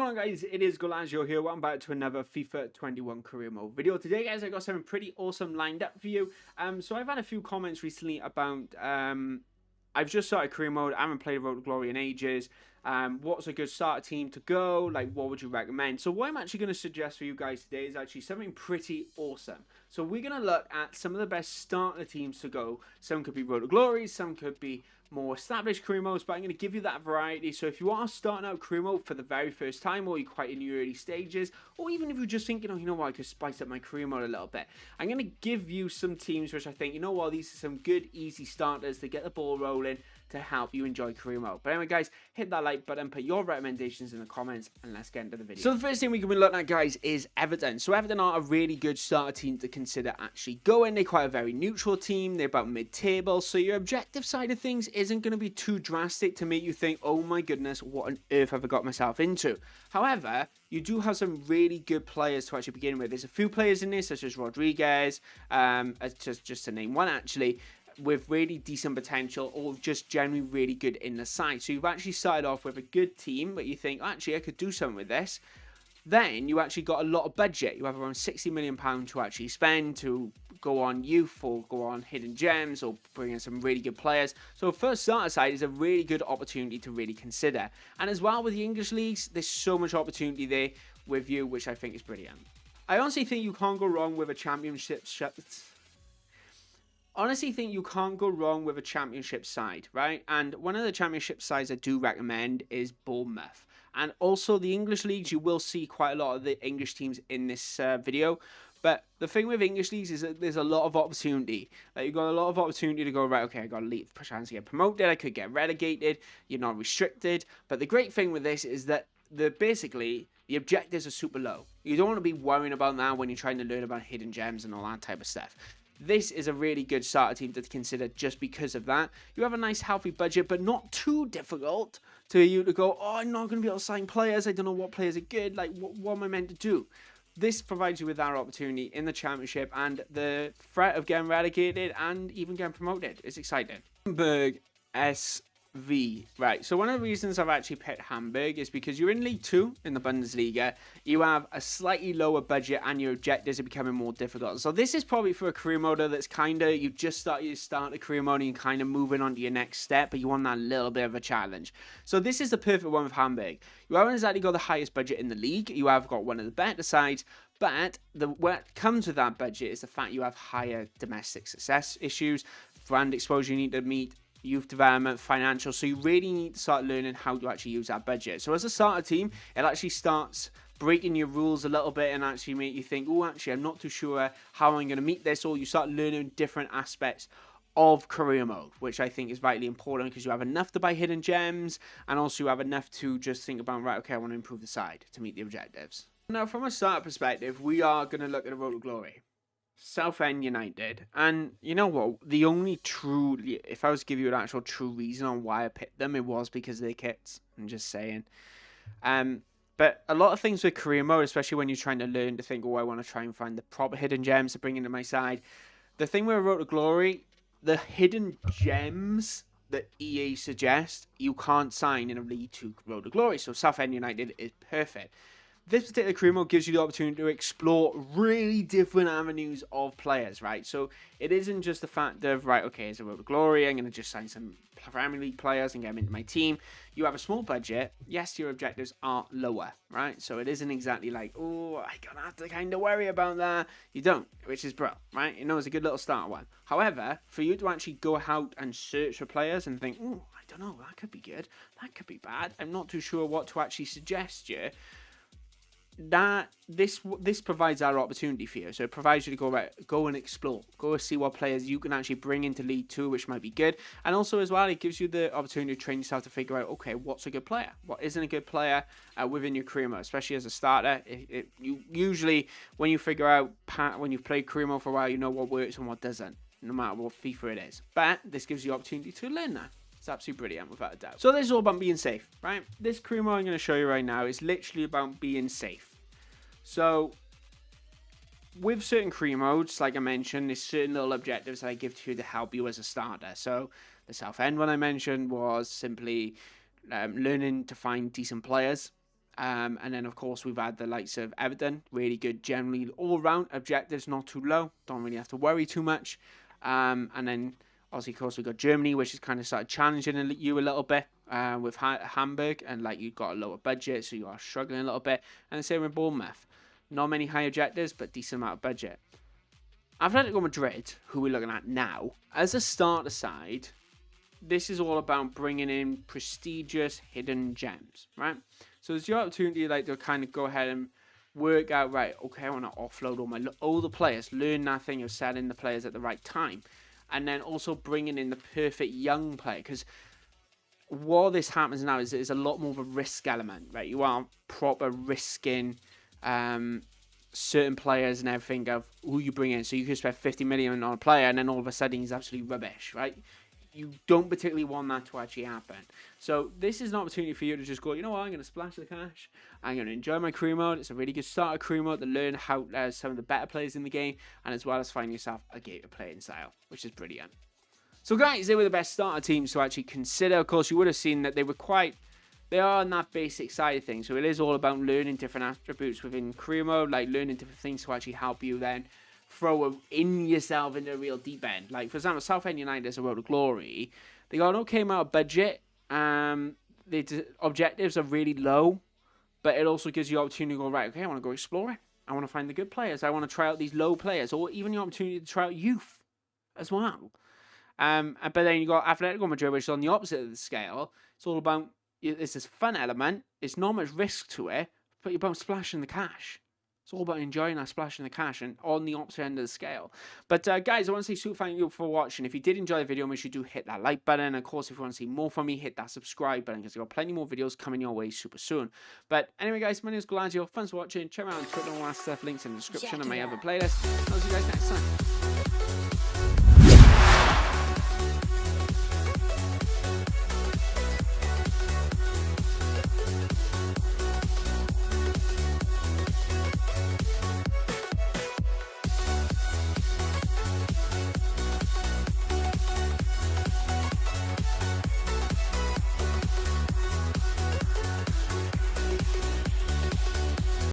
going on, guys? It is Goalazio here. Welcome back to another FIFA 21 career mode video. Today, guys, I got something pretty awesome lined up for you. So I've had a few comments recently about I've just started career mode. I haven't played Road to Glory in ages. What's a good starter team to go? Like, what would you recommend? So what I'm actually going to suggest for you guys today is actually something pretty awesome. So we're going to look at some of the best starter teams to go. Some could be Road to Glory, some could be more established career modes, but I'm going to give you that variety. So if you are starting out career mode for the very first time, or you're quite in your early stages, or even if you're just thinking, oh, you know what, I could spice up my career mode a little bit, I'm going to give you some teams which I think, you know what, these are some good, easy starters to get the ball rolling to help you enjoy career mode. But anyway, guys, hit that like button, put your recommendations in the comments, and let's get into the video. So the first thing we can be looking at, guys, is Everton. So Everton are a really good starter team to consider actually going. They're quite a very neutral team. They're about mid-table, so your objective side of things isn't going to be too drastic to make you think, oh my goodness, what on earth have I got myself into? However, you do have some really good players to actually begin with. There's a few players in this, such as Rodriguez, just to name one actually, with really decent potential, or just generally really good in the side. So you've actually started off with a good team, but you think, actually, I could do something with this. Then you actually got a lot of budget. You have around £60 million to actually spend to go on youth or go on hidden gems or bring in some really good players. So first starter side is a really good opportunity to really consider. And as well with the English leagues, there's so much opportunity there with you, which I think is brilliant. I honestly think you can't go wrong with a championship side, right? And one of the championship sides I do recommend is Bournemouth. And also the English leagues, you will see quite a lot of the English teams in this video. But the thing with English leagues is that there's a lot of opportunity. Like, you've got a lot of opportunity to go, right, okay, I got to push hands to get promoted, I could get relegated, you're not restricted. But the great thing with this is that basically the objectives are super low. You don't want to be worrying about that when you're trying to learn about hidden gems and all that type of stuff. This is a really good starter team to consider just because of that. You have a nice healthy budget, but not too difficult to you to go, oh, I'm not going to be able to sign players. I don't know what players are good. Like, what am I meant to do? This provides you with that opportunity in the championship and the threat of getting relegated and even getting promoted. It's exciting. Hamburg SV. Right, so one of the reasons I've actually picked Hamburg is because you're in League 2 in the Bundesliga. You have a slightly lower budget and your objectives are becoming more difficult. So this is probably for a career moder that's kind of, you just start a career mode and you're kind of moving on to your next step, but you want that little bit of a challenge. So this is the perfect one with Hamburg. You haven't exactly got the highest budget in the league. You have got one of the better sides, but what comes with that budget is the fact you have higher domestic success issues, brand exposure you need to meet, youth development, financial. So you really need to start learning how to actually use that budget. So as a starter team, it actually starts breaking your rules a little bit and actually make you think, oh, actually, I'm not too sure how I'm going to meet this. Or you start learning different aspects of career mode, which I think is vitally important because you have enough to buy hidden gems and also you have enough to just think about, right, okay, I want to improve the side to meet the objectives. Now, from a starter perspective, we are going to look at a Road to Glory. Southend United, and you know what, the only true, if I was to give you an actual true reason on why I picked them, it was because of their kits. I'm just saying. But a lot of things with career mode, especially when you're trying to learn to think, oh, I want to try and find the proper hidden gems to bring into my side. The thing with Road to Glory, the hidden gems that EA suggests you can't sign in a League 2 Road to Glory. So Southend United is perfect. This particular career mode gives you the opportunity to explore really different avenues of players, right? So it isn't just the fact of, right, okay, it's a Road to Glory, I'm going to just sign some Premier League players and get them into my team. You have a small budget. Yes, your objectives are lower, right? So it isn't exactly like, oh, I'm going to have to kind of worry about that. You don't, which is bro, right? You know, it's a good little start one. However, for you to actually go out and search for players and think, oh, I don't know, that could be good, that could be bad, I'm not too sure what to actually suggest you, that this provides our opportunity for you. So it provides you to go and explore, go and see what players you can actually bring into League 2, which might be good. And also as well, it gives you the opportunity to train yourself to figure out, okay, what's a good player, what isn't a good player within your career mode, especially as a starter. You usually, when you figure out, when you've played career mode for a while, you know what works and what doesn't, no matter what FIFA it is. But this gives you the opportunity to learn that. It's absolutely brilliant, without a doubt. So this is all about being safe, right? This career mode I'm going to show you right now is literally about being safe. So with certain career modes, like I mentioned, there's certain little objectives that I give to you to help you as a starter. So the Southend one I mentioned was simply learning to find decent players And then, of course, we've had the likes of Everton, really good generally all round. Objectives not too low, don't really have to worry too much. And then, obviously, of course, we've got Germany, which has kind of started challenging you a little bit with Hamburg, and like you've got a lower budget, so you are struggling a little bit. And the same with Bournemouth. Not many high objectives, but decent amount of budget. Atletico Madrid, who we're looking at now, as a starter side, this is all about bringing in prestigious hidden gems, right? So there's your opportunity like to kind of go ahead and work out, right, okay, I want to offload all my older players, learn that thing of selling the players at the right time, and then also bringing in the perfect young player, because while this happens now is there's a lot more of a risk element, right? You are proper risking certain players and everything of who you bring in. So you could spend 50 million on a player and then all of a sudden he's absolutely rubbish, right? You don't particularly want that to actually happen. So this is an opportunity for you to just go, you know what, I'm going to splash the cash. I'm going to enjoy my crew mode. It's a really good starter crew mode to learn how some of the better players in the game, and as well as find yourself a game to play in style, which is brilliant. So guys, they were the best starter teams to actually consider. Of course, you would have seen that they are on that basic side of things. So it is all about learning different attributes within career mode, like learning different things to actually help you then throw in yourself into a real deep end. Like, for example, Southend United as a Road to Glory, they got an okay amount of budget. The objectives are really low, but it also gives you the opportunity to go, right, okay, I want to go exploring. I want to find the good players. I want to try out these low players, or even the opportunity to try out youth as well. But then you got Atletico Madrid, which is on the opposite of the scale. It's all about, it's this fun element. It's not much risk to it, but you're about splashing the cash. It's all about enjoying that splashing the cash and on the opposite end of the scale. But guys, I want to say super thank you for watching. If you did enjoy the video, make sure you do hit that like button. And of course, if you want to see more from me, hit that subscribe button because I've got plenty more videos coming your way super soon. But anyway, guys, my name is Goalazio. Thanks for watching. Check me out on Twitter and all that stuff. Links in the description and my other playlist. I'll see you guys next time.